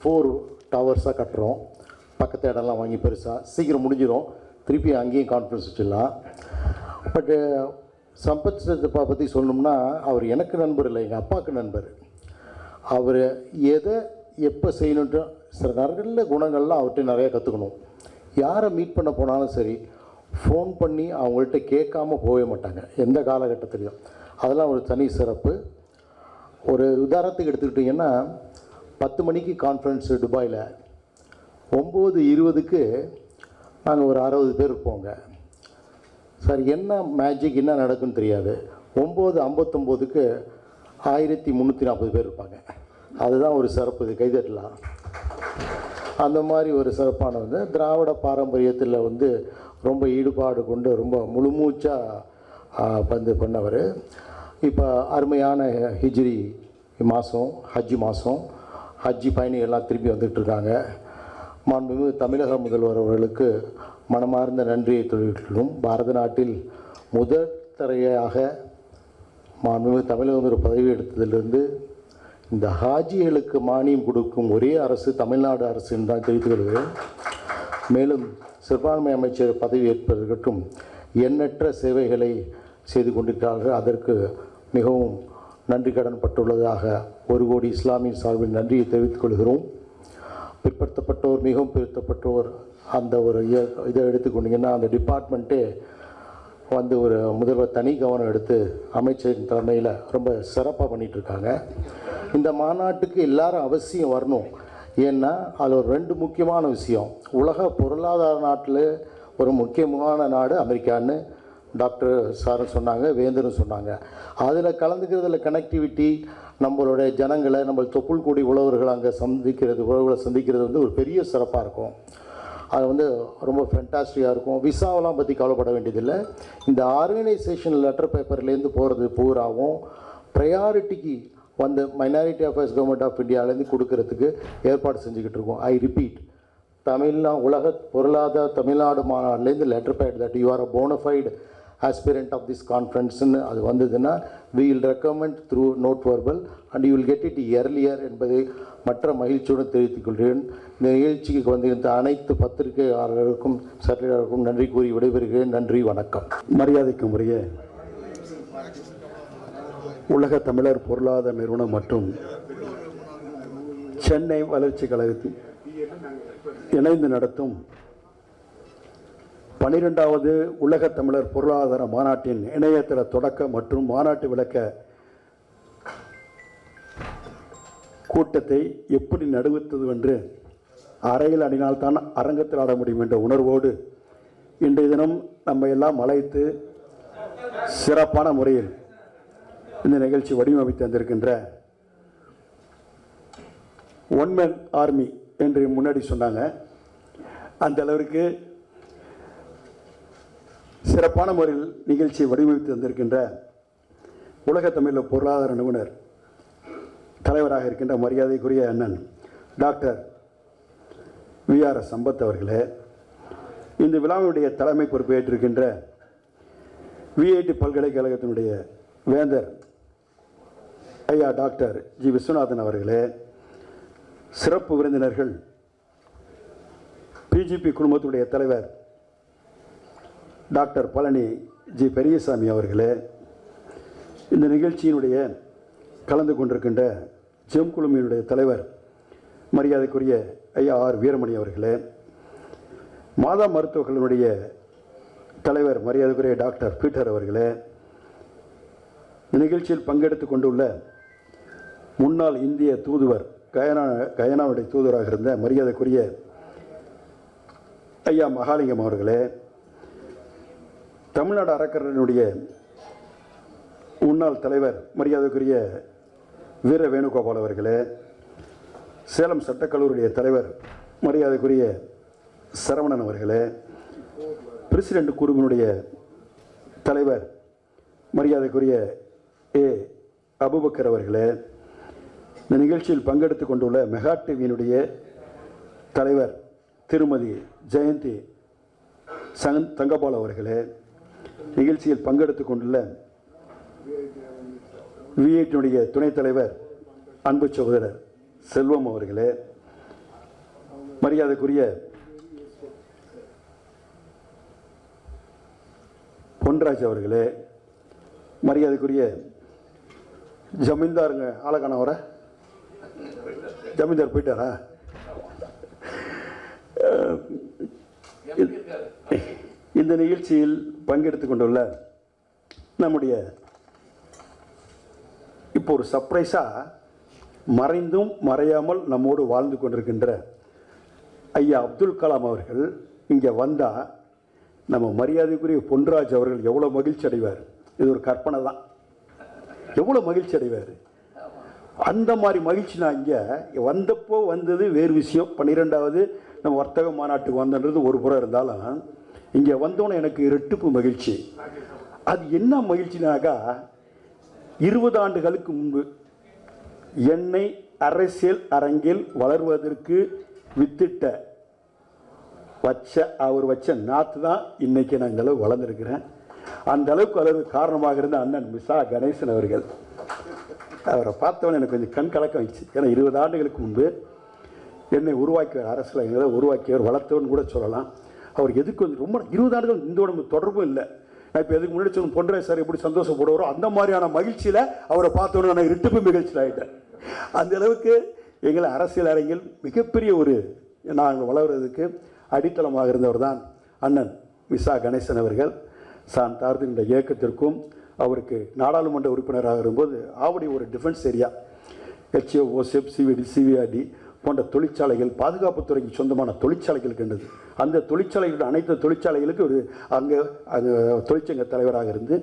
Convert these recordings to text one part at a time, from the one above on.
4 டவர்ஸாக கட்டுறோம். பக்கத்து இடம்லாம் வாங்கி பெருசாக சீக்கிரம் முடிஞ்சிடும். திருப்பி அங்கேயும் கான்ஃபரன்ஸ் வச்சிடலாம். பட்டு சம்பத் சித்தப்பா பற்றி சொல்லணும்னா அவர் எனக்கு நண்பர் இல்லை, எங்கள் அப்பாவுக்கு நண்பர். அவர் எதை எப்போ செய்யணுன்ட்டு சில நல்ல குணங்கள்லாம் அவர்கிட்ட நிறையா கற்றுக்கணும். யாரை மீட் பண்ண போனாலும் சரி ஃபோன் பண்ணி அவங்கள்ட்ட கேட்காமல் போகவே மாட்டாங்க எந்த காலகட்டத்துலையும். அதெல்லாம் ஒரு தனி சிறப்பு. ஒரு உதாரணத்துக்கு எடுத்துக்கிட்டிங்கன்னா 10 மணிக்கு கான்ஃபரன்ஸு துபாயில், 9:20க்கு நாங்கள் ஒரு 60 பேர் இருப்போங்க. சார் என்ன மேஜிக் என்ன நடக்குன்னு தெரியாது. 9:59க்கு 1340 பேர் இருப்பாங்க. அதுதான் ஒரு சிறப்பு. இது கைதட்டலாம். அந்த மாதிரி ஒரு சிறப்பான வந்து திராவிட பாரம்பரியத்தில் வந்து ரொம்ப ஈடுபாடு கொண்டு ரொம்ப முழுமூச்சாக வந்து பண்ணவர். இப்போ அருமையான ஹிஜ்ரி மாதம், ஹஜ்ஜி மாதம், ஹஜ்ஜி பயணிகள்லாம் திரும்பி வந்துட்டுருக்காங்க. மாண்புமிகு தமிழக முதல்வர் அவர்களுக்கு மனமார்ந்த நன்றியை தெரிவிக்கிறோம். பாரத நாட்டில் முதல் தரையாக மாண்புமிகு தமிழக முதல்வர் பதவி எடுத்ததிலிருந்து இந்த ஹாஜிகளுக்கு மானியம் கொடுக்கும் ஒரே அரசு தமிழ்நாடு அரசு என்று தான் தெரிவித்துக் கொள்கிறேன். மேலும் சிறுபான்மை அமைச்சர் பதவி ஏற்பதற்கும் எண்ணற்ற சேவைகளை செய்து கொண்டிருக்கிறார்கள். அதற்கு மிகவும் நன்றி கடன் பட்டுள்ளதாக 1 கோடி இஸ்லாமிய சார்பில் நன்றியை தெரிவித்துக் கொள்கிறோம். பிற்படுத்தப்பட்டோர், மிகவும் பிற்படுத்தப்பட்டோர் அந்த ஒரு இதை எடுத்துக்கொண்டிங்கன்னா அந்த டிபார்ட்மெண்ட்டே வந்து ஒரு முதல்வர் தனி கவனம் எடுத்து அமைச்சரின் தலைமையில் ரொம்ப சிறப்பாக பண்ணிகிட்ருக்காங்க. இந்த மாநாட்டுக்கு எல்லாரும் அவசியம் வரணும். ஏன்னா அதில் ஒரு 2 முக்கியமான விஷயம். உலக பொருளாதார நாட்டில் ஒரு முக்கியமான நாடு அமெரிக்கான்னு டாக்டர் சாரும் சொன்னாங்க, வேந்தரும் சொன்னாங்க. அதில் கலந்துக்கிறதுல கனெக்டிவிட்டி, நம்மளுடைய ஜனங்களை, நம்ம தொப்புள் கூடி உழவர்கள் அங்கே உழவுகளை சந்திக்கிறது வந்து ஒரு பெரிய சிறப்பாக இருக்கும். அது வந்து ரொம்ப ஃபென்டாஸ்டிக்காக இருக்கும். விசாவெல்லாம் பற்றி கவலைப்பட வேண்டியதில்லை. இந்த ஆர்கனைசேஷன் லெட்டர் பேப்பர்லேருந்து போகிறது பூராவும் ப்ரையாரிட்டிக்கு வந்து மைனாரிட்டி அஃபேர்ஸ் கவர்மெண்ட் ஆஃப் இந்தியாவிலேருந்து கொடுக்கறதுக்கு ஏற்பாடு செஞ்சுக்கிட்டு இருக்கோம். ஐ ரிப்பீட், உலக பொருளாதார Tamil Nadu மாநாட்டிலேருந்து letter bad that you are a bona fide aspirant of this conference அது வந்ததுன்னா we will recommend through note verbal and you will get it earlier என்பதை மற்ற மகிழ்ச்சியுடன் தெரிவித்துக் கொள்கிறேன். இந்த நிகழ்ச்சிக்கு வந்திருந்த அனைத்து பத்திரிகையாளர்களுக்கும் சர்டிஃபிகேட்டுக்கும் நன்றி கூறி விடைபெறுகிறேன். நன்றி, வணக்கம். மரியாதைக்கும் உரிய உலக தமிழர் பொருளாதார நிறுவனம் மற்றும் சென்னை வளர்ச்சி கழகத்தில் இணைந்து நடத்தும் 12வது உலக தமிழர் பொருளாதார மாநாட்டின் இணையதள தொடக்க மற்றும் மாநாட்டு விளக்க கூட்டத்தை எப்படி நடுவித்தது என்று அறையில் அணினால்தான் அரங்கத்தில் ஆட முடியும் என்ற உணர்வோடு இன்றைய தினம் நம்ம எல்லாம் அழைத்து சிறப்பான முறையில் இந்த நிகழ்ச்சி வடிவமைத்து தந்திருக்கின்ற ஒன்மேன் ஆர்மி என்று முன்னாடி சொன்னாங்க. அந்த அளவிற்கு சிறப்பான முறையில் நிகழ்ச்சியை வடிவமைத்து தந்திருக்கின்ற உலக தமிழர் பொருளாதார நிபுணர் தலைவராக இருக்கின்ற மரியாதைக்குரிய அண்ணன் டாக்டர் VRS சம்பத் அவர்களே, இந்த விழாவினுடைய தலைமை பொறுப்பேற்றிருக்கின்ற VIT பல்கலைக்கழகத்தினுடைய வேந்தர் ஐயா டாக்டர் G விஸ்வநாதன் அவர்களே, சிறப்பு விருந்தினர்கள் PGP குழுமத்துடைய தலைவர் டாக்டர் பழனி G பெரியசாமி அவர்களே, இந்த நிகழ்ச்சியினுடைய கலந்து கொண்டிருக்கின்ற ஜெம் குழுமியினுடைய தலைவர் மரியாதைக்குரிய ஐயா R வீரமணி அவர்களே, மாதா மருத்துவர்களுடைய தலைவர் மரியாதைக்குரிய டாக்டர் பீட்டர் அவர்களே, இந்த நிகழ்ச்சியில் பங்கெடுத்து கொண்டுள்ள முன்னாள் இந்திய தூதுவர் கயானாவுடைய தூதுவராக இருந்த மரியாதைக்குரிய ஐயா மகாலிங்கம் அவர்களே, தமிழ்நாடு அறக்கட்டளையினுடைய முன்னாள் தலைவர் மரியாதைக்குரிய வீர வேணுகோபால் அவர்களே, சேலம் சட்டக்கல்லூரியுடைய தலைவர் மரியாதைக்குரிய சரவணன் அவர்களே, பிரசிடென்ட் குழுவினுடைய தலைவர் மரியாதைக்குரிய A அபுபக்கர் அவர்களே, இந்த நிகழ்ச்சியில் பங்கெடுத்து கொண்டுள்ள மெகா டிவியினுடைய தலைவர் திருமதி ஜெயந்தி தங்கபால் அவர்களே, நிகழ்ச்சியில் பங்கெடுத்து கொண்டுள்ள VIT துணைத் தலைவர் அன்பு சகோதரர் செல்வம் அவர்களே, மரியாதைக்குரிய பொன்ராஜ் அவர்களே, மரியாதைக்குரிய ஜமீன்தாருங்க, ஆளக்கானவர ஜமீன்தார் போயிட்டாரா? இந்த நிகழ்ச்சியில் பங்கெடுத்துக் கொண்டுள்ள நம்முடைய இப்போ ஒரு சர்ப்ரைஸாக மறைந்தும் மறையாமல் நம்மோடு வாழ்ந்து கொண்டிருக்கின்ற ஐயா அப்துல் கலாம் அவர்கள் இங்கே வந்தால் நம்ம மரியாதைக்குரிய பொன்ராஜ் அவர்கள் எவ்வளோ மகிழ்ச்சி அடைவார். இது ஒரு கற்பனை தான். எவ்வளோ மகிழ்ச்சி அடைவார். அந்த மாதிரி மகிழ்ச்சி நான் இங்கே வந்தப்போ வந்தது வேறு விஷயம். 12வது நம்ம வர்த்தக மாநாட்டுக்கு வந்தன்றது ஒரு புறம் இருந்தாலும் இங்கே வந்தோன்னே எனக்கு இரட்டிப்பு மகிழ்ச்சி. அது என்ன மகிழ்ச்சினாக்கா, 20 ஆண்டுகளுக்கு முன்பு என்னை அரசியல் அரங்கில் வளர்வதற்கு வித்திட்ட அவர் வச்ச நாத்து தான் இன்னைக்கு நான் இந்த அளவு வளர்ந்துருக்கிறேன். அந்த அளவுக்கு வளர்வு காரணமாக இருந்த அண்ணன் மிசா கணேசன் அவர்கள். அவரை பார்த்தவொன்னே எனக்கு கொஞ்சம் கண் கலக்கம் ஆயிடுச்சு. ஏன்னா 20 ஆண்டுகளுக்கு முன்பு என்னை உருவாக்கியவர், அரசியல் எங்களை உருவாக்கியவர், வளர்த்தவன் கூட சொல்லலாம். அவர் எதுக்கு வந்து ரொம்ப 20 ஆண்டுகள் இந்த உடம்பு தொடர்பும் இல்லை. நான் இப்போ எதுக்கு முன்னாடி சொன்ன பொன்ராஜ் சார் எப்படி சந்தோஷப்படுவாரோ அந்த மாதிரியான மகிழ்ச்சியில் அவரை பார்த்தோன்னு நான் இரட்டிப்பு மகிழ்ச்சியில் ஆகிட்டேன். அந்த அளவுக்கு எங்களை அரசியல் அரங்கில் மிகப்பெரிய ஒரு நாங்கள் வளர்கிறதுக்கு அடித்தளமாக இருந்தவர் தான் அண்ணன் மிசா கணேசன் அவர்கள். சான் தார்தின்ற இயக்கத்திற்கும் அவருக்கு நாடாளுமன்ற உறுப்பினராக இருக்கும்போது ஆவடி ஒரு டிஃபென்ஸ் ஏரியா, ஹெச்ஓ, ஓசெப், சிவிடி, சிவிஆர்டி போன்ற தொழிற்சாலைகள், பாதுகாப்புத்துறைக்கு சொந்தமான தொழிற்சாலைகள் இருக்கின்றது. அந்த தொழிற்சாலைகளோட அனைத்து தொழிற்சாலைகளுக்கு ஒரு அங்கே தொழிற்சங்க தலைவராக இருந்து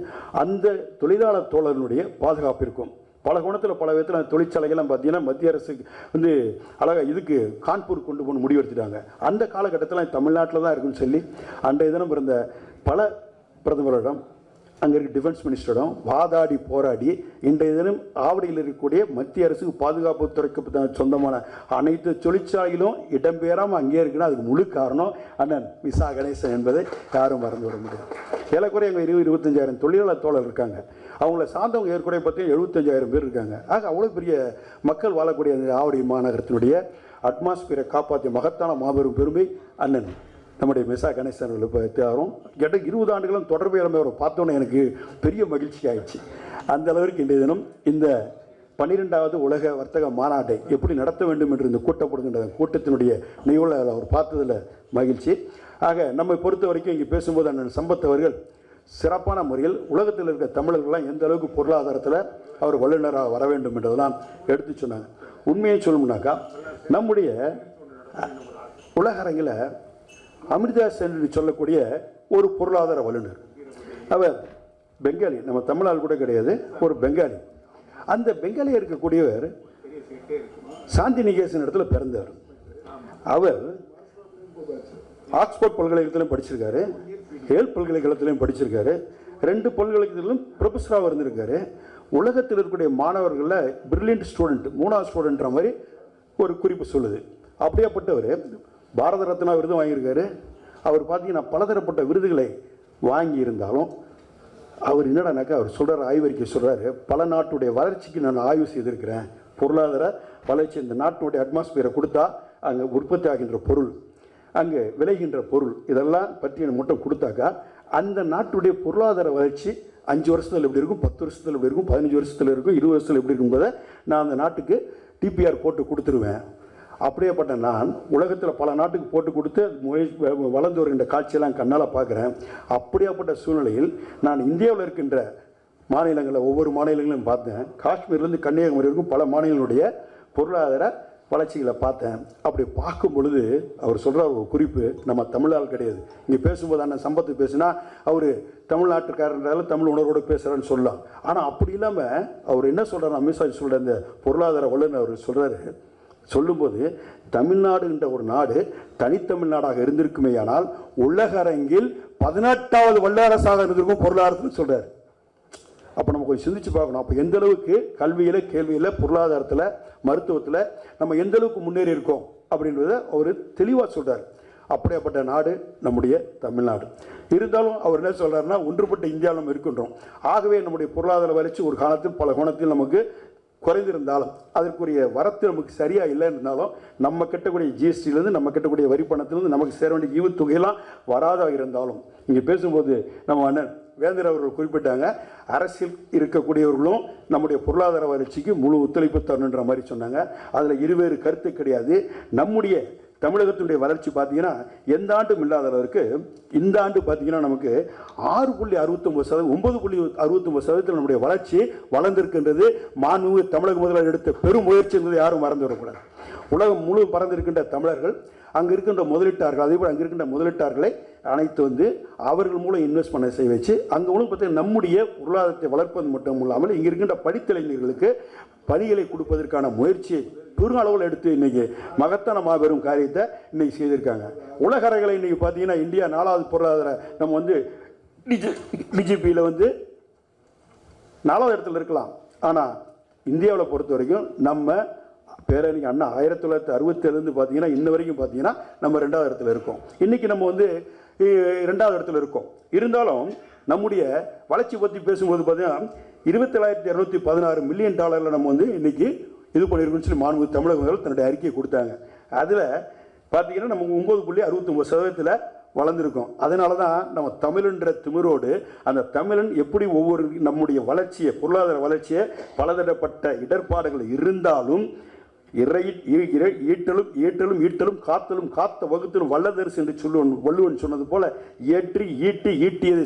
அந்த தொழிலாளர் தோழர்களுடைய பாதுகாப்பு இருக்கும். பல கோணத்தில் பல விதத்தில் அந்த தொழிற்சாலைகள்லாம் பார்த்தீங்கன்னா மத்திய அரசு வந்து அழகாக இதுக்கு கான்பூர் கொண்டு போகணும் முடிவெடுத்துட்டாங்க. அந்த காலகட்டத்தில் தமிழ்நாட்டில் தான் இருக்குன்னு சொல்லி அன்றைய தினம் இருந்த பல பிரதமரிடம், அங்கே இருக்க டிஃபென்ஸ் மினிஸ்டரிடம் வாதாடி போராடி இன்றைய தினம் ஆவடியில் இருக்கக்கூடிய மத்திய அரசுக்கு பாதுகாப்புத்துறைக்கு சொந்தமான அனைத்து தொழிற்சாலைகளும் இடம்பெறாமல் அங்கே இருக்குன்னா அதுக்கு முழு காரணம் அண்ணன் மிசா கணேசன் என்பதை யாரும் மறந்து விட முடியாது. ஏறக்குறைய எங்கள் 20-25,000 தொழிலாளர் தோழர் இருக்காங்க. அவங்கள சார்ந்தவங்க ஏற்குறைய பற்றி 75,000 பேர் இருக்காங்க. ஆக அவ்வளோ பெரிய மக்கள் வாழக்கூடிய அந்த ஆவடி மாநகரத்தினுடைய அட்மாஸ்பியரை காப்பாற்றிய மகத்தான மாபெரும் பெருமை அண்ணன் நம்முடைய மிசா கணேசன் அவர்கள் தேரும். கேட்ட 20 ஆண்டுகளும் தொடர்பு இளமை அவரை பார்த்தோன்னே எனக்கு பெரிய மகிழ்ச்சி ஆயிடுச்சு. அந்த அளவிற்கு இன்றைய தினம் இந்த 12வது உலக வர்த்தக மாநாட்டை எப்படி நடத்த வேண்டும் என்று இந்த கூட்டப்படுகின்ற கூட்டத்தினுடைய நிகழ்வுகளை அவர் பார்த்ததில் மகிழ்ச்சி. ஆக நம்மை பொறுத்த வரைக்கும் இங்கே பேசும்போது அண்ணன் சம்பத் அவர்கள் சிறப்பான முறையில் உலகத்தில் இருக்க தமிழர்கள்லாம் எந்த அளவுக்கு பொருளாதாரத்தில் அவர் வல்லுநராக வர வேண்டும் என்றதெல்லாம் எடுத்து சொன்னாங்க. உண்மையை சொல்லணும்னாக்கா நம்முடைய உலக அரங்கில் அமிர்தா சென் என்று சொல்லக்கூடிய ஒரு பொருளாதார வல்லுநர், அவர் பெங்காலி, நம்ம தமிழால் கூட கிடையாது, ஒரு பெங்காலி. அந்த பெங்காலியாக இருக்கக்கூடியவர் சாந்தி நிகேசன் இடத்துல பிறந்தவர். அவர் ஆக்ஸ்போர்ட் பல்கலைக்கழகத்திலையும் படிச்சிருக்காரு, ஹேல் பல்கலைக்கழகத்திலையும் படிச்சிருக்காரு, 2 பல்கலைக்கழகத்திலும் ப்ரொஃபஸராக இருந்திருக்காரு. உலகத்தில் இருக்கக்கூடிய மாணவர்களில் பிரில்லியன்ட் ஸ்டூடெண்ட், 3வது ஸ்டூடெண்ட்ற மாதிரி ஒரு குறிப்பு சொல்லுது. அப்படியேப்பட்டவர் பாரத ரத்னா விருது வாங்கியிருக்காரு. அவர் பார்த்தீங்கன்னா பலதரப்பட்ட விருதுகளை வாங்கி இருந்தாலும் அவர் என்னடானாக்கா அவர் சொல்கிறார், ஆய்வறிக்கை சொல்கிறாரு, பல நாட்டுடைய வளர்ச்சிக்கு நான் ஆய்வு செய்திருக்கிறேன். பொருளாதார வளர்ச்சி இந்த நாட்டினுடைய அட்மாஸ்பியரை கொடுத்தா அங்கே உற்பத்தி ஆகின்ற பொருள், அங்கே விளைகின்ற பொருள், இதெல்லாம் பற்றி மட்டும் கொடுத்தாக்கா அந்த நாட்டுடைய பொருளாதார வளர்ச்சி 5 வருஷத்தில் எப்படி இருக்கும், 10 வருஷத்தில் எப்படி இருக்கும், 15 வருஷத்தில் இருக்கும், 20 வருஷத்தில் எப்படி இருக்கும்போதை நான் அந்த நாட்டுக்கு டிபிஆர் போட்டு கொடுத்துருவேன். அப்படியேப்பட்ட நான் உலகத்தில் பல நாட்டுக்கு போட்டு கொடுத்து வளர்ந்து வருகின்ற காட்சியெல்லாம் கண்ணால் பார்க்குறேன். அப்படியேப்பட்ட சூழ்நிலையில் நான் இந்தியாவில் இருக்கின்ற மாநிலங்களில் ஒவ்வொரு மாநிலங்களையும் பார்த்தேன். காஷ்மீர்லேருந்து கன்னியாகுமரி வரைக்கும் பல மாநிலங்களுடைய பொருளாதார வளர்ச்சிகளை பார்த்தேன். அப்படி பார்க்கும் பொழுது அவர் சொல்கிற ஒரு குறிப்பு நம்ம தமிழால் கிடையாது. இங்கே பேசும்போது அண்ணன் சம்பத்து பேசுனா அவர் தமிழ்நாட்டுக்காரர்களால் தமிழ் உணர்வோடு பேசுகிறான்னு சொல்லலாம். ஆனால் அப்படி இல்லாமல் அவர் என்ன சொல்கிறார், அமித்ஷா சொல்கிற இந்த பொருளாதார வல்லுநர் அவர் சொல்கிறாரு, சொல்லும்போது தமிழ்நாடு என்ற ஒரு நாடு தனித்தமிழ்நாடாக இருந்திருக்குமேயானால் உலக அரங்கில் 18வது வல்லரசாக இருந்திருக்கும் பொருளாதாரத்தில் சொல்கிறார். அப்போ நம்ம கொஞ்சம் சிந்திச்சு பார்க்கணும். அப்போ எந்த அளவுக்கு கல்வியில், கேள்வியில், பொருளாதாரத்தில், மருத்துவத்தில் நம்ம எந்த அளவுக்கு முன்னேறி இருக்கோம் அப்படின்றத அவர் தெளிவாக சொல்கிறார். அப்படியேப்பட்ட நாடு நம்முடைய தமிழ்நாடு. இருந்தாலும் அவர் என்ன சொல்கிறாருன்னா, ஒன்றுபட்ட இந்தியாவில் நம்ம இருக்கின்றோம். ஆகவே நம்முடைய பொருளாதார வளர்ச்சி ஒரு காலத்தில் பல கோணத்தில் நமக்கு குறைந்திருந்தாலும் அதற்குரிய வரத்து நமக்கு சரியாக இல்லை இருந்தாலும் நம்ம கட்டக்கூடிய ஜிஎஸ்டிலேருந்து நம்ம கட்டக்கூடிய வரி பணத்திலிருந்து நமக்கு சேர வேண்டிய ஈவுத்தொகையெல்லாம் வராதாக இருந்தாலும் இங்கே பேசும்போது நம்ம அண்ணன் வேந்தர் அவர்கள் குறிப்பிட்டாங்க, அரசியல் இருக்கக்கூடியவர்களும் நம்முடைய பொருளாதார வளர்ச்சிக்கு முழு ஒத்துழைப்பு தரணுன்ற மாதிரி சொன்னாங்க. அதில் இருவேறு கருத்து கிடையாது. நம்முடைய தமிழகத்தினுடைய வளர்ச்சி பார்த்தீங்கன்னா எந்த ஆண்டும் இல்லாத அளவிற்கு இந்த ஆண்டு பார்த்தீங்கன்னா நமக்கு 6.69%, 9.69% நம்முடைய வளர்ச்சி வளர்ந்திருக்கின்றது. மாண்புமிகு தமிழக முதல்வர் எடுத்த பெரும் முயற்சி என்பதை யாரும் மறந்து வரக்கூடாது. உலகம் முழு பறந்திருக்கின்ற தமிழர்கள் அங்கே இருக்கின்ற முதலீட்டார்கள், அதே போல் அங்கே இருக்கின்ற முதலீட்டார்களை அனைத்து வந்து அவர்கள் மூலம் இன்வெஸ்ட் பண்ண செய்ய வச்சு அங்கே மூலம் பார்த்தீங்கன்னா நம்முடைய பொருளாதாரத்தை வளர்ப்பது மட்டும் இல்லாமல் இங்கே இருக்கின்ற படித்தலைஞர்களுக்கு பணிகளை கொடுப்பதற்கான முயற்சியை பெரும் அளவில் எடுத்து இன்னைக்கு மகத்தான மாபெரும் காரியத்தை இன்னைக்கு செய்திருக்காங்க. உலக அரங்கில் இன்னைக்கு பார்த்தீங்கன்னா இந்தியா 4வது பொருளாதார நம்ம வந்து டிஜிபியில் வந்து 4வது இடத்துல இருக்கலாம். ஆனால் இந்தியாவில் பொறுத்த வரைக்கும் நம்ம பேரறிஞர் அண்ணா 1967 பார்த்தீங்கன்னா இன்ன வரைக்கும் பார்த்தீங்கன்னா நம்ம 2வது இடத்துல இருக்கோம். இன்றைக்கி நம்ம வந்து 2வது இடத்துல இருக்கோம். இருந்தாலும் நம்முடைய வளர்ச்சி பற்றி பேசும்போது பார்த்தீங்கன்னா 27,216 மில்லியன் டாலரில் நம்ம வந்து இன்றைக்கி இது பண்ணியிருக்கோம்னு சொல்லி மாண்புமிகு தமிழக முதல்வர் தன்னுடைய அறிக்கையை கொடுத்தாங்க. அதில் பார்த்தீங்கன்னா நம்ம 9.69% வளர்ந்துருக்கோம். அதனால தான் நம்ம தமிழன்ற திமிரோடு அந்த தமிழன் எப்படி ஒவ்வொரு நம்முடைய வளர்ச்சியை பொருளாதார வளர்ச்சியை பலதரப்பட்ட இடர்பாடுகள் இருந்தாலும் ஈட்டலும் காத்தலும் காத்த வகுத்தலும் வல்லதரிசு என்று சொல்லுவன் வள்ளுவன் சொன்னது போல ஈட்டியதை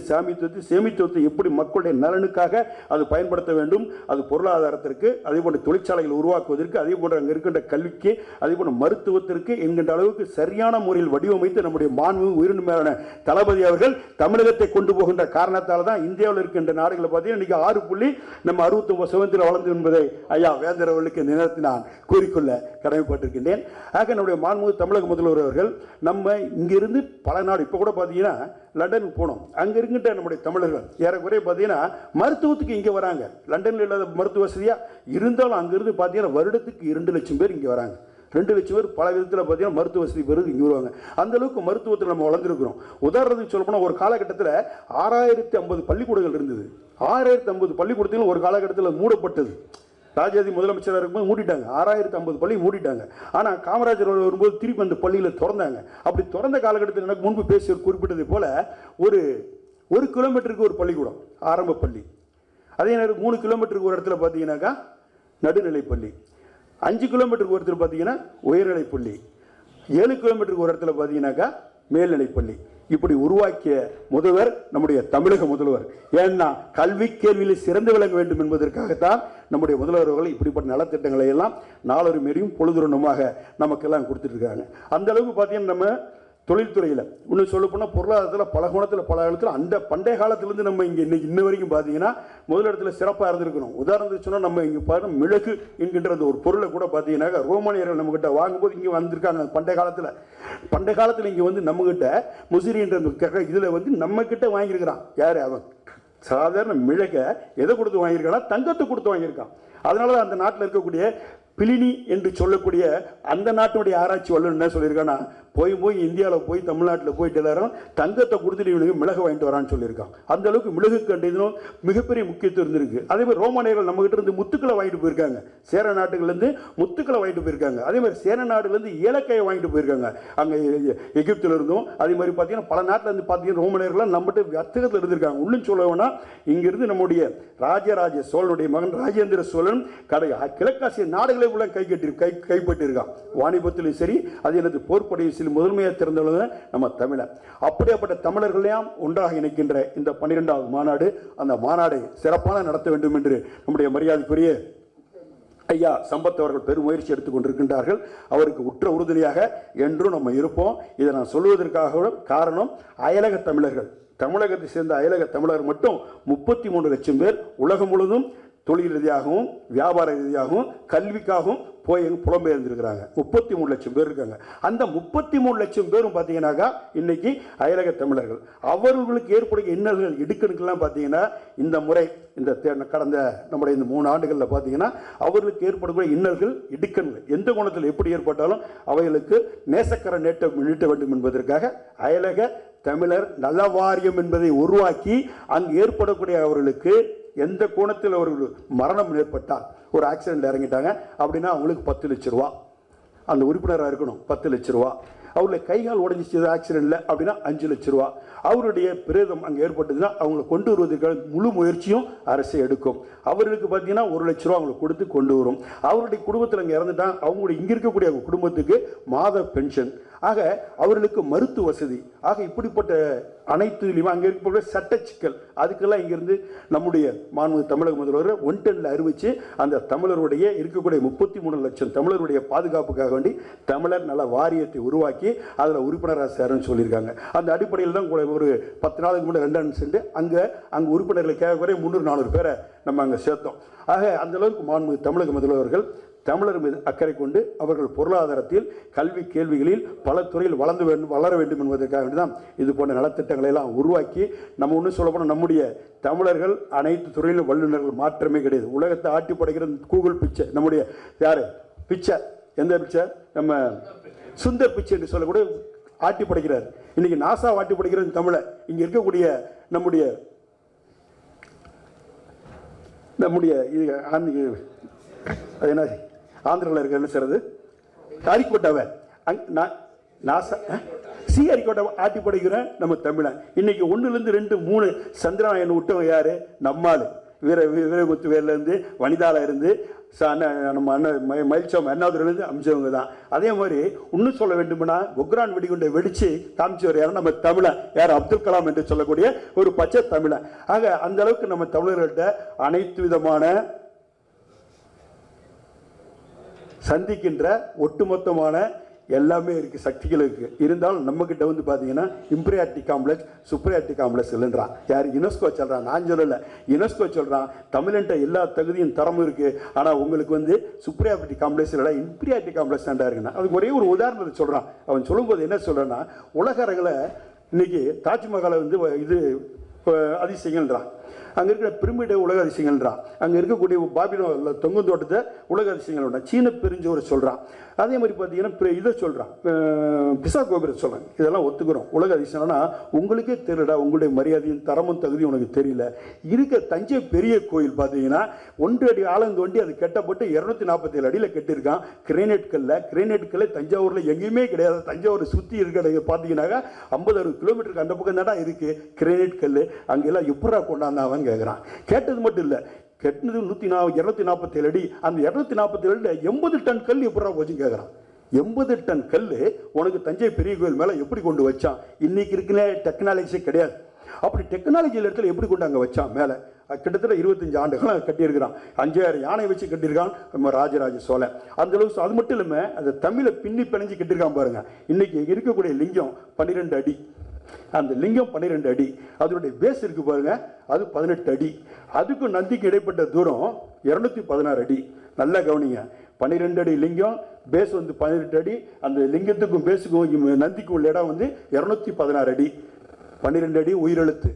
சேமித்துவத்தை எப்படி மக்களுடைய நலனுக்காக அது பயன்படுத்த வேண்டும், அது பொருளாதாரத்திற்கு, அதே போன்ற தொழிற்சாலைகளை உருவாக்குவதற்கு, அதே போன்ற அங்கே இருக்கின்ற கல்விக்கு, அதே போன்ற மருத்துவத்திற்கு என்கின்ற அளவுக்கு சரியான முறையில் வடிவமைத்து நம்முடைய மாண்புமிகு உயிரினும் மேலான தளபதி அவர்கள் தமிழகத்தை கொண்டு போகின்ற காரணத்தால் தான் இந்தியாவில் இருக்கின்ற நாடுகளை பார்த்தீங்கன்னா இன்னைக்கு 6.69% வளர்ந்து என்பதை ஐயா வேந்தர் அவர்களுக்கு இந்த நேரத்தில் நான் கூறிக்கொள்ள கடமைப்பட்டிருக்கின்றேன். ஆக நம்முடைய மாண்புமிகு தமிழக முதல்வர் அவர்கள் நம்ம இங்கிருந்து பல நாடு இப்போ கூட பார்த்தீங்கன்னா லண்டனுக்கு போனோம். அங்கே இருக்கின்ற நம்முடைய தமிழர்கள் ஏறக்குறைய பார்த்தீங்கன்னா மருத்துவத்துக்கு இங்கே வராங்க. லண்டனில் இல்லாத மருத்துவ வசதியாக இருந்தாலும் அங்கிருந்து பார்த்தீங்கன்னா வருடத்துக்கு 2 லட்சம் பேர் இங்கே வராங்க. 2 லட்சம் பேர் பல விதத்தில் பார்த்தீங்கன்னா மருத்துவ வசதி பெறுது இங்கே வருவாங்க. அந்த அளவுக்கு மருத்துவத்தில் நம்ம வளர்ந்துருக்கிறோம். உதாரணத்துக்கு சொல்ல போனால் ஒரு காலகட்டத்தில் 6050 பள்ளிக்கூடங்கள் இருந்தது. 6050 பள்ளிக்கூடத்திலும் ஒரு காலகட்டத்தில் மூடப்பட்டது. ராஜாஜி முதலமைச்சராக இருக்கும்போது மூடிட்டாங்க. 6050 பள்ளி மூடிட்டாங்க. ஆனால் காமராஜர் வரும்போது திருப்பி அந்த பள்ளியில் திறந்தாங்க. அப்படி திறந்த காலகட்டத்தில் எனக்கு முன்பு பேசி குறிப்பிட்டதை போல ஒரு கிலோமீட்டருக்கு ஒரு பள்ளிக்கூடம் ஆரம்ப பள்ளி, அதே நேரம் 3 கிலோமீட்டருக்கு ஒரு இடத்துல பார்த்தீங்கன்னாக்கா நடுநிலை பள்ளி, 5 கிலோமீட்டருக்கு ஒரு இடத்துல பார்த்தீங்கன்னா உயர்நிலை பள்ளி, 7 கிலோமீட்டருக்கு ஒரு இடத்துல பார்த்தீங்கன்னாக்கா மேல்நிலை பள்ளி. இப்படி உருவாக்கிய முதல்வர் நம்முடைய தமிழக முதல்வர். ஏன்னா கல்வி கேள்வியில் சிறந்து விளங்க வேண்டும் என்பதற்காகத்தான் நம்முடைய முதல்வர் அவர்கள் இப்படிப்பட்ட நலத்திட்டங்களை எல்லாம் நாளொரு மாரியும் பொழுதுரணுமாக நமக்கெல்லாம் கொடுத்துட்டு இருக்காங்க. அந்த அளவுக்கு பார்த்தீங்கன்னா நம்ம தொழில்துறையில் இன்னும் சொல்ல போனால் பொருளாதாரத்தில் பல கோணத்தில் பல இடத்துல அந்த பண்டைய காலத்திலேருந்து நம்ம இங்கே இன்ன வரைக்கும் பார்த்தீங்கன்னா முதலிடத்தில் சிறப்பாக இருந்திருக்கணும். உதாரணத்துக்கு சொன்னால் நம்ம இங்கே பார்த்தீங்கன்னா மிளகு என்கின்ற அந்த ஒரு பொருளை கூட பார்த்தீங்கன்னாக்கா ரோமானியர்கள் நம்மகிட்ட வாங்கும்போது இங்கே வந்திருக்காங்க. பண்டைய காலத்தில் இங்கே வந்து நம்மகிட்ட முசிறின்ற இதில் வந்து நம்மக்கிட்ட வாங்கியிருக்கிறான். யார் அவன்? சாதாரண மிளகை எதை கொடுத்து வாங்கியிருக்கானா? தங்கத்தை கொடுத்து வாங்கியிருக்கான். அதனால தான் அந்த நாட்டில் இருக்கக்கூடிய பிலினி என்று சொல்லக்கூடிய அந்த நாட்டுடைய ஆராய்ச்சி வல்லுநர் என்ன சொல்லியிருக்கான்னா, போய் இந்தியாவில் போய் தமிழ்நாட்டில் போயிட்டு எல்லாரும் தங்கத்தை கொடுத்துட்டு இவனுக்கு மிளகு வாங்கிட்டு வரான்னு சொல்லியிருக்கான். அந்த அளவுக்கு மிளகு கண்டிதும் மிகப்பெரிய முக்கியத்துவம் இருந்திருக்கு. அதே மாதிரி ரோமானியர்கள் நம்மகிட்ட இருந்து முத்துக்களை வாங்கிட்டு போயிருக்காங்க. சேர நாட்டுகள்லேருந்து முத்துக்களை வாங்கிட்டு போயிருக்காங்க. அதே மாதிரி சேர நாடுலேருந்து ஏலக்காயை வாங்கிட்டு போயிருக்காங்க. அங்கே எகிப்தில் இருந்தும் அதே மாதிரி பார்த்தீங்கன்னா பல நாட்டில் இருந்து பார்த்தீங்கன்னா ரோமானியர்கள்லாம் நம்மகிட்ட வர்த்தகத்தில் இருந்திருக்காங்க. இன்னும் சொல்லணும்னா இங்கிருந்து நம்முடைய ராஜராஜ சோழனுடைய மகன் ராஜேந்திர சோழன் கிழக்காசிய நாடுகளை உள்ள கைப்பற்றியிருக்கான். வாணிபத்திலும் சரி, அது எனது போர்ப்படையில் சில முதன்மையாக திறந்துள்ளது நம்ம தமிழர். அப்படியாப்பட்ட தமிழர்களையும் ஒன்றாக இணைக்கின்ற இந்த 12வது மாநாடு, அந்த மாநாடை சிறப்பான நடத்த வேண்டும் என்று நம்முடைய மரியாதைக்குரிய ஐயா சம்பத் அவர்கள் பெரும் முயற்சி எடுத்துக் கொண்டிருக்கின்றார்கள். அவருக்கு உற்ற உறுதுணையாக என்றும் நம்ம இருப்போம். இதை நான் சொல்வதற்காக காரணம், அயலக தமிழர்கள், தமிழகத்தை சேர்ந்த அயலக தமிழர் மட்டும் 33 லட்சம் பேர் உலகம் முழுவதும் தொழில் ரீதியாகவும் வியாபார ரீதியாகவும் கல்விக்காகவும் போய் புலம்பெயர்ந்திருக்கிறாங்க. 33 லட்சம் பேர் இருக்காங்க. அந்த 33 லட்சம் பேரும் பார்த்தீங்கன்னாக்கா இன்னைக்கு அயலக தமிழர்கள். அவர்களுக்கு ஏற்படுகிற இன்னல்கள் இடுக்கணுக்கெல்லாம் பார்த்தீங்கன்னா இந்த முறை இந்த கடந்த நம்முடைய இந்த 3 ஆண்டுகளில் பார்த்தீங்கன்னா அவர்களுக்கு ஏற்படக்கூடிய இன்னல்கள் இடுக்கண்கள் எந்த கோணத்தில் எப்படி ஏற்பட்டாலும் அவைகளுக்கு நேசக்கரை நீட்ட வேண்டும் என்பதற்காக அயலக தமிழர் நல வாரியம் என்பதை உருவாக்கி அங்கு ஏற்படக்கூடிய அவர்களுக்கு எந்த கோணத்தில் அவர்கள் மரணம் ஏற்பட்டால் ஒரு ஆக்சிடென்ட் இறங்கிட்டாங்க அப்படின்னா அவங்களுக்கு 10 லட்ச ரூபா, அந்த உறுப்பினராக இருக்கணும் 10 லட்ச ரூபா. அவருடைய கைகால் உடஞ்சிச்சு ஆக்சிடென்ட்ல அப்படின்னா 5 லட்ச ரூபா. அவருடைய பிரேதம் அங்கே ஏற்பட்டதுன்னா அவங்களை கொண்டு வருவதற்கான முழு முயற்சியும் அரசு எடுக்கும். அவர்களுக்கு பார்த்தீங்கன்னா 1 லட்ச ரூபா அவங்களுக்கு கொடுத்து கொண்டு வரும். அவருடைய குடும்பத்தில் அங்கே இறந்துட்டாங்க, அவங்களுடைய இங்கே இருக்கக்கூடிய குடும்பத்துக்கு மாத பென்ஷன், ஆக அவர்களுக்கு மருத்துவ வசதி, ஆக இப்படிப்பட்ட அனைத்துலையுமே அங்கே இருக்கக்கூடிய சட்ட சிக்கல், அதுக்கெல்லாம் இங்கிருந்து நம்முடைய மாண்பு தமிழக முதல்வர் 110 அறிவித்து அந்த தமிழருடைய இருக்கக்கூடிய 33 லட்சம் தமிழருடைய பாதுகாப்புக்காக வேண்டி தமிழர் நல வாரியத்தை உருவாக்கி அதில் உறுப்பினராக சேரன்னு சொல்லியிருக்காங்க. அந்த அடிப்படையில் தான் ஒரு 10 நாளுக்கு முன்னாடி 2 சென்று அங்கே உறுப்பினர்கள் கேட்கக்கூடிய 300-400 பேரை நம்ம அங்கே சேர்த்தோம். ஆக அந்த அளவுக்கு மாண்பு தமிழக முதல்வர்கள் தமிழர் மீது அக்கறை கொண்டு அவர்கள் பொருளாதாரத்தில் கல்வி கேள்விகளில் பல துறையில் வளர வேண்டும் என்பதற்காக வேண்டிதான் இது போன்ற நலத்திட்டங்களை எல்லாம் உருவாக்கி நம்ம ஒன்றும் சொல்லப்போனால் நம்முடைய தமிழர்கள் அனைத்து துறையிலும் வல்லுநர்கள் மாற்றமே கிடையாது. உலகத்தை ஆட்டி படைக்கிற கூகுள் பிச்சை நம்முடைய யார் பிச்சை, எந்த பிச்சை, நம்ம சுந்தர் பிச்சை என்று சொல்லக்கூடிய ஆட்டி படைக்கிறார். இன்னைக்கு நாசா ஆட்டி படைக்கிறது தமிழை. இங்கே இருக்கக்கூடிய நம்முடைய அது என்ன ஆந்திராவில் இருக்க என்ன செய்யறது ஹரிக்கோட்டாவை நாசா ஹரிக்கோட்டாவை ஆட்டி படைக்கிறேன் நம்ம தமிழன். இன்னைக்கு 1லேருந்து 2 3 சந்திரநாயன் விட்டவங்க யாரு? நம்மால் வீரமுத்து வேர்லேருந்து வனிதால இருந்து நம்ம அண்ணன் மயில்சாமி அண்ணாதுரையிலேருந்து அமிச்சவங்க தான். அதே மாதிரி இன்னும் சொல்ல வேண்டும்னா பொக்ரான் வெடிகுண்டை வெடிச்சு காமிச்சவர் யாரும் நம்ம தமிழன், யார் அப்துல் கலாம் என்று சொல்லக்கூடிய ஒரு பச்சை தமிழன். ஆக அந்த அளவுக்கு நம்ம தமிழர்கள்ட்ட அனைத்து விதமான சந்திக்கின்ற ஒட்டுமொத்தமான எல்லாமே இருக்குது, சக்திகள் இருக்குது. இருந்தாலும் நம்மக்கிட்ட வந்து பார்த்தீங்கன்னா இம்பீரியாரிட்டி காம்ப்ளெக்ஸ் சுப்ரியாரிட்டி காம்ப்ளெக்ஸ் இல்லைன்றான். யார்? யுனெஸ்கோ சொல்கிறான், நான் சொல்லலை, யுனெஸ்கோ சொல்கிறான். தமிழ்கிட்ட எல்லா தகுதியும் தரமும் இருக்குது, ஆனால் உங்களுக்கு வந்து சுப்ரியாரிட்டி காம்ப்ளெக்ஸ் இல்லை, இம்பீரியாரிட்டி காம்ப்ளெக்ஸ் தாண்டா இருக்குன்னா. அதுக்கு ஒரே ஒரு உதாரணத்தை சொல்கிறான். அவன் சொல்லும்போது என்ன சொல்கிறேன்னா, உலக அரங்கில் இன்னைக்கு தாஜ்மஹாலை வந்து இது அதிசயங்கள்ன்றான், அங்கே இருக்கிற பிரமிட உலக அதிசயங்கள்ன்றான், அங்கே இருக்கக்கூடிய பாபிலோனில் தொங்கும் தோட்டத்தை உலக அதிசயங்கள் சீன பெருஞ்சோரை சொல்கிறான். அதே மாதிரி பார்த்தீங்கன்னா இதை சொல்கிறான், பிசா கோபுரத்தை சொல்கிறான். இதெல்லாம் ஒத்துக்கிறோம். உலக அதிசயம்னா உங்களுக்கே தெரியலடா, உங்களுடைய மரியாதையும் தரமும் தகுதியும் உனக்கு தெரியல. இருக்க தஞ்சை பெரிய கோயில் பார்த்தீங்கன்னா 1 அடி ஆழம் தோண்டி அது கட்டப்பட்டு 247 அடியில் கட்டியிருக்கான். கிரேனைட் கல்லை தஞ்சாவூரில் எங்கேயுமே கிடையாது. தஞ்சாவூரை சுற்றி இருக்கிற பார்த்தீங்கன்னாக்கா 50-60 கிலோமீட்டருக்கு அந்த பக்கம் தானே இருக்குது கிரேனைட் கல். அங்கெல்லாம் எப்படா கொண்டாந்தாவன் கேட்குறான். கேட்டது மட்டும் இல்லை, கெட்டினது 247 அடி. அந்த 247 அடியில் 80 டன் கல் எப்படா போச்சுன்னு கேட்குறான். 80 டன் கல் உனக்கு தஞ்சை பெரிய கோயில் மேலே எப்படி கொண்டு வச்சான்? இன்னைக்கு இருக்கிற டெக்னாலஜியே கிடையாது. அப்படி டெக்னாலஜி இடத்துல எப்படி கொண்டு அங்கே வச்சான்? மேலே கிட்டத்தட்ட 25 ஆண்டுகள் கட்டியிருக்கிறான். 5000 யானை வச்சு கட்டியிருக்கான் நம்ம ராஜராஜ சோழன். அந்த அளவுக்கு. அது மட்டும் இல்லாமல் அந்த தமிழை பின்னி பிணைஞ்சு கட்டியிருக்கான் பாருங்க. இன்னைக்கு இருக்கக்கூடிய லிங்கம் 12 அடி. அந்த லிங்கம் 12 அடி. அதனுடைய பேஸ் இருக்கு பாருங்க, அது 18 அடி. அதுக்கும் நந்திக்கு இடைப்பட்ட தூரம் 216 அடி. நல்லா கவனிங்க, 12 அடி லிங்கம், பேஸ் வந்து 18 அடி. அந்த லிங்கத்துக்கும் பேஸுக்கும் நந்திக்கும் உள்ள இடம் வந்து 216 அடி. 12 அடி உயிரெழுத்து,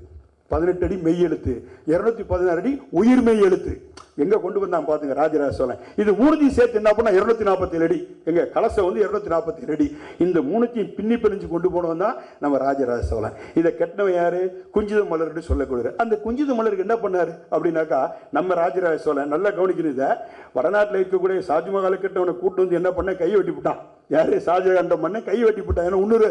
18 அடி மெய் எழுத்து, 216 அடி உயிர் மெய் எழுத்து. எங்க கொண்டு வந்தான் பாத்துங்க ராஜராஜ சோழன். இது மூணுத்தையும் சேர்த்து என்ன பண்ணா 247 அடி. எங்க கலசம் வந்து 247 அடி. இந்த மூணுத்தையும் பின்னி பிரிஞ்சு கொண்டு போனவன் தான் நம்ம ராஜராஜ சோழன். இதை கட்டினவன் யாரு? குஞ்சித மலர்னு சொல்லக்கூடாது. அந்த குஞ்சித மலருக்கு என்ன பண்ணாரு அப்படின்னாக்கா, நம்ம ராஜராஜ சோழன் நல்லா கவனிக்கணும். இதை வடநாட்டில் இருக்கக்கூடிய ஷாஜ்மஹாலை கட்டவனை கூட்டு வந்து என்ன பண்ண, கையை வெட்டி விட்டான். யாரு? ஷாஜகான் பண்ண கையை வெட்டி விட்டான். ஏன்னா இன்னொரு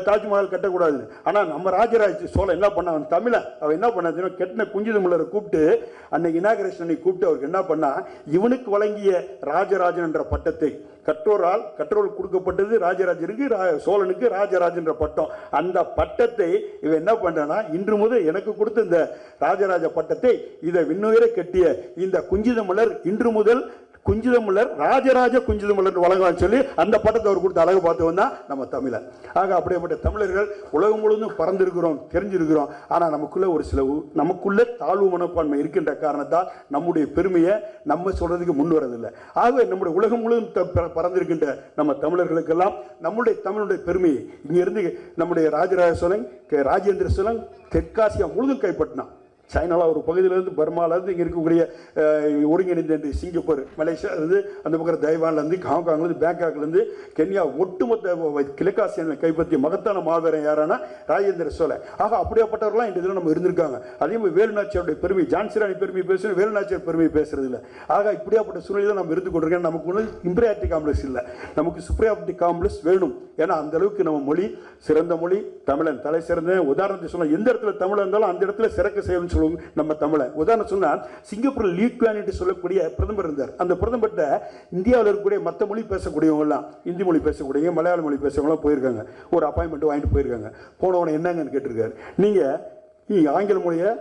தாஜ்மஹால் கட்டக்கூடாது. ஆனால் நம்ம ராஜராஜ சோழன் என்ன பண்ண, அவன் தமிழன், அவன் என்ன பண்ண கெட்டின குஞ்சித மலரை கூப்பிட்டு அன்னைக்கு இனாகரேஷனை கூப்பிட்டு அவருக்கு என்ன பண்ணா, இவனுக்கு வழங்கிய ராஜராஜன் என்ற பட்டத்தை கற்றோர் கொடுக்கப்பட்டது ராஜராஜனுக்கு, சோழனுக்கு ராஜராஜன் என்ற பட்டம். அந்த பட்டத்தை இவன் என்ன பண்றானா, இன்று முதல் எனக்கு கொடுத்த இந்த ராஜராஜ பட்டத்தை இதை விண்ணுயிரை கட்டிய இந்த குஞ்சித மலர் இன்று முதல் குஞ்சித மலர் ராஜராஜ குஞ்சித மலர் வழங்கலாம் சொல்லி அந்த பட்டத்தை அவர் கொடுத்த அழகு பார்த்தவன் தான் நம்ம தமிழர். ஆக அப்படிப்பட்ட தமிழர்கள் உலகம் முழுவதும் பறந்திருக்கிறோம், தெரிஞ்சிருக்கிறோம். ஆனால் நமக்குள்ள ஒரு சில நமக்குள்ள தாழ்வு மனப்பான்மை இருக்கின்ற காரணத்தால் நம்முடைய பெருமையை நம்ம சொல்றதுக்கு முன் வரதில்லை. ஆகவே நம்முடைய உலகம் முழுவதும் பறந்திருக்கின்ற நம்ம தமிழர்களுக்கெல்லாம் நம்முடைய தமிழுடைய பெருமையை இங்கிருந்து நம்முடைய ராஜராஜ சோழன், ராஜேந்திர சோழன் தெற்காசியா முழுதும் கைப்பற்றினான். சைனாவில் ஒரு பகுதியிலேருந்து பர்மாவிலேருந்து இங்கே இருக்கக்கூடிய ஒருங்கிணைந்த சிங்கப்பூர், மலேசியா இருந்து அந்த பக்கம் தைவான்லேருந்து, ஹாங்காங்லேருந்து, பேங்காக்லேருந்து, கென்யா, ஒட்டுமொத்த கிழக்காசியனை கைப்பற்றிய மகத்தான மாவீரன் யாரானா ராஜேந்திர சோழன். ஆக அப்படியாப்பட்டவர்களாம் இந்த இதில் நம்ம இருந்திருக்காங்க. அதே மாதிரி வேலுநாச்சியாருடைய பெருமை, ஜான்சிராணி பெருமை பேசுகிறேன், வேலுநாச்சியார் பெருமை பேசுறது இல்லை. ஆக இப்படியாப்பட்ட சூழ்நிலை நம்ம இருந்து கொண்டிருக்கோம். நமக்கு ஒன்று இம்பீரியாரிட்டி காம்ப்ளெக்ஸ் இல்லை, நமக்கு சுப்ரியாரிட்டி காம்ப்ளெக்ஸ் வேணும். ஏன்னா அந்த அளவுக்கு நம்ம மொழி சிறந்த மொழி, தமிழன் தலை சிறந்த. உதாரணத்தை சொன்னால் எந்த இடத்துல தமிழ் இருந்தாலும் அந்த இடத்துல சிறக்க செய்யணும்னு சொல்லுவோம் நம்ம தமிழன். உதாரணம் சொன்னால் சிங்கப்பூரில் லீ குவான் என்று சொல்லக்கூடிய பிரதமர் இருந்தார். அந்த பிரதமர்கிட்ட இந்தியாவில் இருக்கக்கூடிய மற்ற மொழி பேசக்கூடியவங்கலாம், இந்தி மொழி பேசக்கூடியவங்க, மலையாள மொழி பேசுறவங்களாம் போயிருக்காங்க. ஒரு அப்பாயின்மெண்ட் வாங்கிட்டு போயிருக்காங்க. போனவனை என்னங்கன்னு கேட்டிருக்காரு. நீங்கள் ஆங்கில மொழியை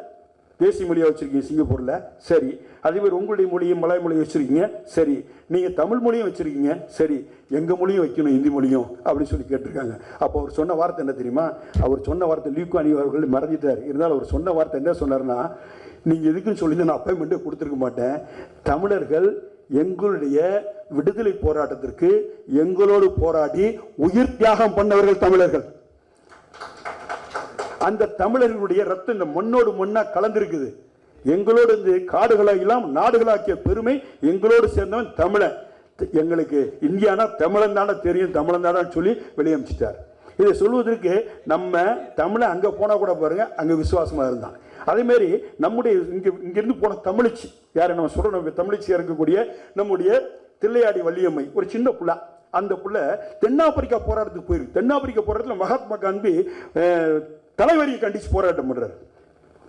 தேசிய மொழியாக வச்சுருக்கீங்க சிங்கப்பூரில், சரி. அதேமாதிரி உங்களுடைய மொழியும் மலாய் மொழியை வச்சுருக்கீங்க, சரி. நீங்கள் தமிழ் மொழியும் வச்சுருக்கீங்க, சரி. எங்கள் மொழியும் வைக்கணும், இந்தி மொழியும் அப்படின்னு சொல்லி கேட்டிருக்காங்க. அப்போ அவர் சொன்ன வார்த்தை என்ன தெரியுமா? அவர் சொன்ன வார்த்தை லீ குவான் யூ அவர்கள் மறந்துட்டார். இருந்தாலும் அவர் சொன்ன வார்த்தை என்ன சொன்னார்னா, நீங்கள் எதுக்குன்னு சொல்லி நான் அப்பாயின்மெண்ட்டே கொடுத்துருக்க மாட்டேன். தமிழர்கள் எங்களுடைய விடுதலை போராட்டத்திற்கு எங்களோடு போராடி உயிர் தியாகம் பண்ணவர்கள் தமிழர்கள். அந்த தமிழர்களுடைய ரத்தம் இந்த மண்ணோடு மண்ணா கலந்திருக்குது. எங்களோடு இந்த காடுகளை எல்லாம் நாடுகளாக்கிய பெருமை எங்களோடு சேர்ந்தவன் தமிழன். எங்களுக்கு இந்தியானா தமிழன் தானே தெரியும், தமிழன் தானே சொல்லி வெளியே அனுப்பிச்சிட்டார். இதை சொல்வதற்கு நம்ம தமிழன் அங்கே போனால் கூட பாருங்க, அங்கே விசுவாசமாக இருந்தான். அதேமாரி நம்முடைய இங்கிருந்து போன தமிழச்சி யாரை நம்ம சொல்கிறோம், தமிழச்சியாக இருக்கக்கூடிய நம்முடைய தில்லையாடி வள்ளியம்மை, ஒரு சின்ன புள்ள. அந்த புள்ள தென்னாப்பிரிக்கா போராட்டத்துக்கு போயிருக்கு. தென்னாப்பிரிக்கா போராட்டத்தில் மகாத்மா காந்தி தலைவரியை கண்டிச்சு போராட்டம் பண்றாரு.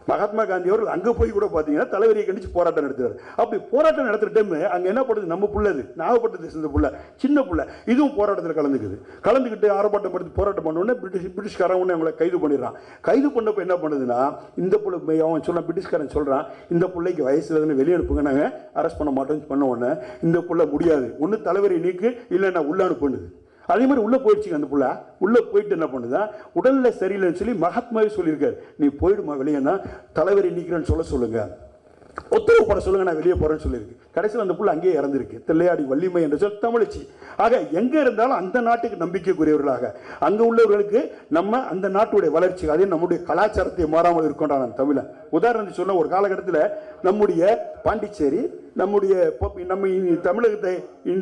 மகாத்மா காந்தி அவர்கள் அங்கே போய் கூட பார்த்தீங்கன்னா தலைவரியை கண்டிச்சு போராட்டம் நடத்துறாரு. அப்படி போராட்டம் நடத்துகிற டைம் அங்கே என்ன பண்ணுது, நம்ம புள்ளது நாகப்பட்டினத்தை சேர்ந்த புள்ள, சின்ன புள்ள, இதுவும் போராட்டத்தில் கலந்துக்கிட்டு ஆர்ப்பாட்டம் படுத்தி போராட்டம் பண்ணோடனே பிரிட்டிஷ்காரன் அவங்களை கைது பண்ணிடுறான். கைது பண்ணப்போ என்ன பண்ணுதுன்னா, இந்த புள்ள அவன் சொல்ல பிரிட்டிஷ்காரன் சொல்கிறான், இந்த பிள்ளைக்கு வயசுல வெளியே அனுப்புங்க, நாங்கள் அரெஸ்ட் பண்ண மாட்டோம்னு பண்ண உடனே இந்த புள்ள முடியாது, ஒன்று தலைவரை நீக்கு, இல்லைன்னா உள்ள அனுப்புனுது. அதே மாதிரி உள்ளே போயிடுச்சுங்க. அந்த புள்ள உள்ளே போயிட்டு என்ன பண்ணுதான், உடல்ல சரியில்லைன்னு சொல்லி மகாத்மாவே சொல்லியிருக்காரு, நீ போயிடுமா வெளியேன்னா தலைவரை நீக்கிறேன்னு சொல்லுங்க, ஒத்துழைப்பு போட சொல்லுங்க, நான் வெளியே போறேன்னு சொல்லியிருக்கு. கடைசியில் அந்த புள்ள அங்கேயே இறந்திருக்கு. தில்லையாடி வள்ளிமை என்று சொல்லி தமிழச்சி. ஆக எங்கே இருந்தாலும் அந்த நாட்டுக்கு நம்பிக்கைக்குரியவர்களாக, அங்கே உள்ளவர்களுக்கு நம்ம அந்த நாட்டுடைய வளர்ச்சி, அதே நம்முடைய கலாச்சாரத்தை மாறாமல் இருக்கின்றான் நான் தமிழன். உதாரணத்துக்கு சொன்ன ஒரு காலகட்டத்தில் நம்முடைய பாண்டிச்சேரி, நம்முடைய நம்ம தமிழகத்தை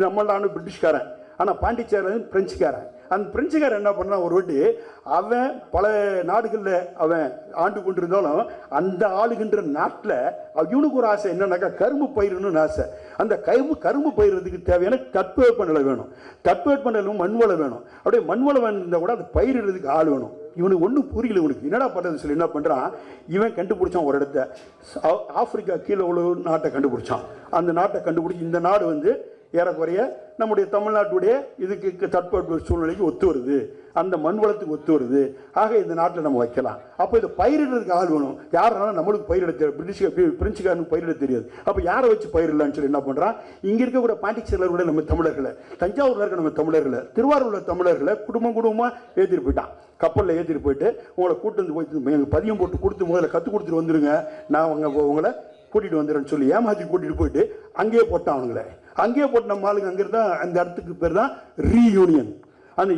நம்மளான பிரிட்டிஷ்காரன், ஆனால் பாண்டிச்சேரியில் பிரெஞ்சுக்காரன். அந்த பிரெஞ்சுக்காரன் என்ன பண்ணா, ஒரு வாட்டி அவன் பல நாடுகளில் அவன் ஆண்டு கொண்டிருந்தாலும் அந்த ஆளுகின்ற நாட்டில் இவனுக்கு ஒரு ஆசை என்னன்னாக்கா, கரும்பு பயிரணும்னு ஆசை. அந்த கரும்பு பயிரதுக்கு தேவையான தட்பவெப்பநிலை வேணும், தட்பவெப்பநிலை மண்வளம் வேணும். அப்படியே மண்வளம் இருந்தால் கூட அது பயிரிடுறதுக்கு ஆள் வேணும். இவனுக்கு ஒன்றும் புரியல, இவனுக்கு என்னடா பண்ணுறது சொல்லி என்ன பண்ணுறான், இவன் கண்டுபிடிச்சான் ஒரு இடத்த, ஆப்பிரிக்கா கீழே உள்ள நாட்டை கண்டுபிடிச்சான். அந்த நாட்டை கண்டுபிடிச்சி இந்த நாடு ஏறக்குறைய நம்முடைய தமிழ்நாட்டுடைய இதுக்கு தட்பவெப்ப சூழ்நிலைக்கு ஒத்து வருது, அந்த மண் வளத்துக்கு ஒத்து வருது. ஆக இந்த நாட்டில் நம்ம வைக்கலாம். அப்போ இதை பயிரிடுறதுக்கு ஆள் வேணும். யாருனாலும் நம்மளுக்கு பயிரிட தெரியாது, பிரெஞ்சுக்காரனுக்கு பயிரிட தெரியாது. அப்போ யாரை வச்சு பயிரிடலான்னு சொல்லி என்ன பண்ணுறான், இங்கே இருக்கக்கூட பாண்டிச்சேரியில் கூட நம்ம தமிழர்களை, தஞ்சாவூரில் இருக்க நம்ம தமிழர்களை, திருவாரூரில் தமிழர்களை குடும்பமாக ஏற்றிட்டு போயிட்டான். கப்பலில் ஏற்றிட்டு போயிட்டு உங்களை கூட்டு வந்து போய் எங்கள் பதியம் போட்டு கொடுத்து முதல்ல கற்றுக் கொடுத்துட்டு வந்துடுங்க, நான் உங்களை கூட்டிகிட்டு வந்துடுறேன்னு சொல்லி ஏமாற்றி கூட்டிகிட்டு போயிட்டு அங்கேயே போட்டான். அவங்கள அங்கேயே போட்டு நம்ம ஆளுங்க அங்கே இருந்தால் அந்த இடத்துக்கு பேர் தான் ரீயூனியன். அந்த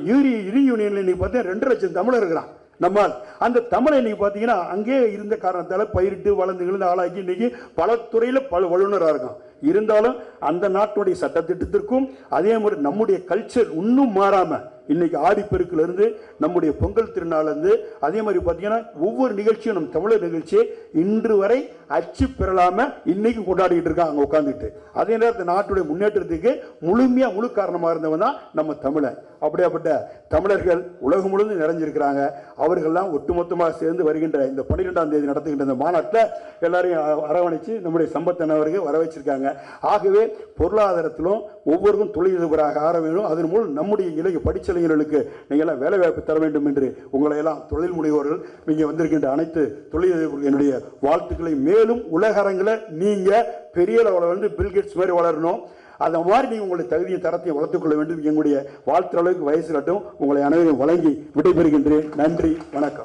ரீயூனியனில் இன்னைக்கு பார்த்தீங்கன்னா 2 லட்சம் தமிழர் இருக்கிறான் நம்மால். அந்த தமிழை இன்னைக்கு பார்த்தீங்கன்னா அங்கேயே இருந்த காரணத்தால் பயிரிட்டு வளர்ந்து ஆளாக்கி இன்னைக்கு பல துறையில் பல வல்லுநராக இருக்கான். இருந்தாலும் அந்த நாட்டுடைய சட்டத்திட்டத்திற்கும் அதே மாதிரி நம்முடைய கல்ச்சர் இன்னும் மாறாமல் இன்னைக்கு ஆடிப்பெருக்கிலிருந்து நம்முடைய பொங்கல் திருநாள்லேருந்து அதே மாதிரி பார்த்தீங்கன்னா ஒவ்வொரு நிகழ்ச்சியும் நம்ம தமிழர் நிகழ்ச்சியை இன்று வரை அச்சு பெறலாமல் இன்னைக்கு கொண்டாடிக்கிட்டு இருக்காங்க அங்கே உட்காந்துட்டு. அதே நேரத்தில் நாட்டுடைய முன்னேற்றத்துக்கு முழு காரணமாக இருந்தவன் தான் நம்ம தமிழன். அப்படியாப்பட்ட தமிழர்கள் உலகம் முழுவதும் நிறைஞ்சிருக்கிறாங்க. அவர்கள்லாம் ஒட்டுமொத்தமாக சேர்ந்து வருகின்ற இந்த 12ஆம் தேதி நடத்துகின்ற இந்த மாநாட்டில் எல்லாரையும் அரவணைச்சு நம்முடைய சம்பத்தனவர்கள் வர வச்சிருக்காங்க. ஆகவே பொருளாதாரத்திலும் ஒவ்வொருக்கும் தொழிலதிபராக ஆர வேணும். அதன் மூலம் நம்முடைய இளைய படிச்சலைஞர்களுக்கு நீங்கள் எல்லாம் வேலை வாய்ப்பு தர வேண்டும் என்று உங்களை எல்லாம் தொழில் முனைவோர்கள் இங்கே வந்திருக்கின்ற அனைத்து தொழிலதிபர்கள் என்னுடைய வாழ்த்துக்களை. மேலும் உலக அரங்கில் நீங்கள் பெரிய லெவலில் பில்கேட்ஸ் மாதிரி வளரணும். அந்த மாதிரி நீங்கள் உங்களுடைய தகுதியை தரத்தையும் வளர்த்துக்கொள்ள வேண்டும். எங்களுடைய வாழ்த்துற அளவுக்கு வயசு கட்டும் உங்களை அனைவரையும் வழங்கி விடைபெறுகின்றேன். நன்றி, வணக்கம்.